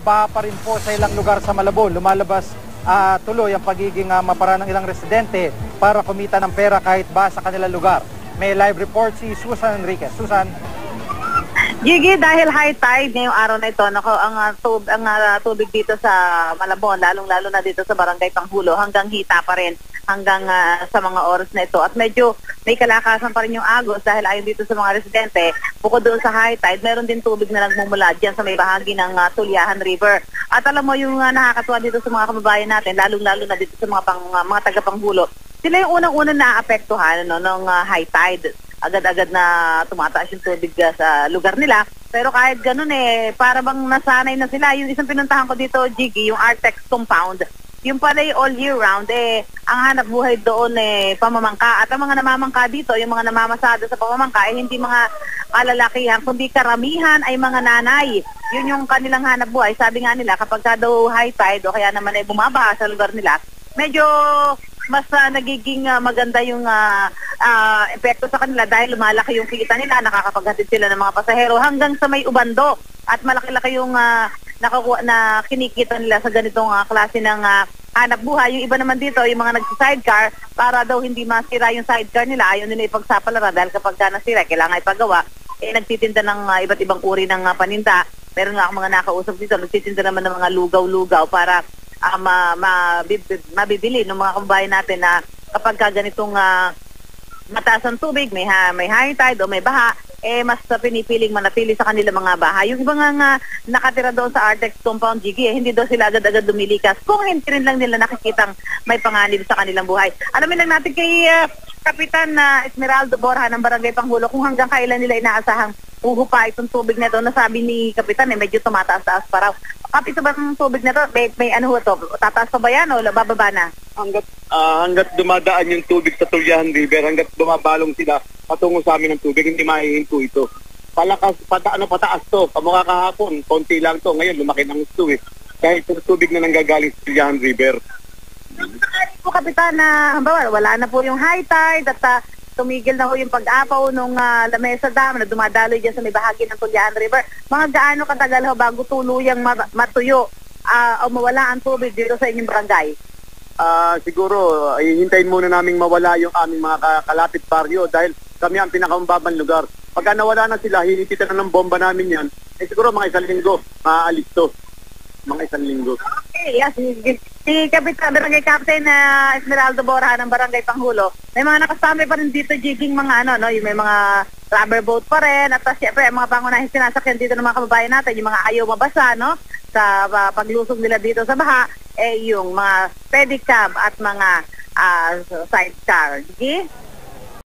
baha pa rin po sa ilang lugar sa Malabon. Lumalabas tuloy ang pagiging mapara ng ilang residente para kumita ng pera kahit baha sa kanilang lugar. May live report si Susan Enriquez. Susan? Gigi, dahil high tide ngayong araw na ito, ang tubig dito sa Malabon, lalong-lalo na dito sa Barangay Panghulo, hanggang hita pa rin hanggang sa mga oras na ito. At medyo may kalakasan pa rin yung agos dahil ayon dito sa mga residente, bukod doon sa high tide, meron din tubig na nagmumula dyan sa may bahagi ng Tulyahan River. At alam mo yung nakakatuwa dito sa mga kababayan natin, lalong-lalo na dito sa mga taga-Panghulo, sila yung unang-unang naapektuhan ng high tide. Agad-agad na tumataas yung tubig sa lugar nila. Pero kahit ganun para bang nasanay na sila. Yung isang pinuntahan ko dito, Jiggy, yung Artex compound, yung pala all year round, ang hanap buhay doon pamamangka. At ang mga namamangka dito, yung mga namamasada sa pamamangka, hindi mga kalalakihan, kundi karamihan ay mga nanay. Yun yung kanilang hanap buhay. Sabi nga nila, kapag daw high tide o kaya naman bumabaha sa lugar nila, medyo mas nagiging maganda yung epekto sa kanila dahil lumalaki yung kita nila, nakakapaghatid sila ng mga pasahero hanggang sa may Ubando at malaki-laki yung na kinikita nila sa ganitong klase ng hanap buhay. Yung iba naman dito, yung mga nagsi-sidecar, para daw hindi masira yung sidecar nila, ayaw nila ipagsapalaran dahil kapag nasira, kailangan ipagawa. Nagtitinda ng iba't ibang uri ng paninda. Meron nga akong mga nakausap dito, nagtitinda naman ng mga lugaw-lugaw para mabibili ng mga kababayan natin na kapag ganitong mataas ang tubig, may high tide o may baha, mas pinipiling manatili sa kanilang mga bahay. Yung iba nga nakatira doon sa Artex compound, Gigi, hindi daw sila agad-agad lumilikas kung hindi rin lang nila nakikitang may panganib sa kanilang buhay. Alamin lang natin kay Kapitan Esmeraldo Borja ng Barangay Panghulo kung hanggang kailan nila inaasahang uhupa itong tubig na ito. Nasabi ni Kapitan medyo tumataas-taas pa raw. Kap, ito ba ang tubig na ito? May ano ito? Tataas pa ba yan o bababa na? Hanggat dumadaan yung tubig sa Tulyahan River, hanggat bumabalong sila patungo sa amin ng tubig, hindi mahihinto ito. Pataas to. Kamukha kahapon, konti lang to. Ngayon, lumaki ng gusto Kahit yung tubig na nanggagaling sa Tulyahan River. Po, Kapitan, wala na po yung high tide at tumigil na po yung pag-apaw nung Lamesa Dam na dumadaloy dyan sa may bahagi ng Tulyahan River. Mga gaano katagal ho bago tuluyang matuyo o mawala ang tubig dito sa inyong barangay? Siguro, hihintayin muna naming mawala yung aming mga kalapit baryo dahil kami ang pinakamababang lugar. Pagka nawala na sila, hinihitan na ng bomba namin yan, siguro mga 1 linggo, maaalis to. Mga 1 linggo. Okay, yes. Si Kapitan, Barangay Captain Esmeraldo Borja ng Barangay Panghulo, may mga nakasama pa rin dito, Jiging, mga yung may mga rubber boat pa rin. At siyempre, mga pangunahing sinasakyan dito ng mga kababayan natin, yung mga ayaw mabasa, sa paglusog nila dito sa baha, yung mga pedicab at mga sidecar. Jiggy?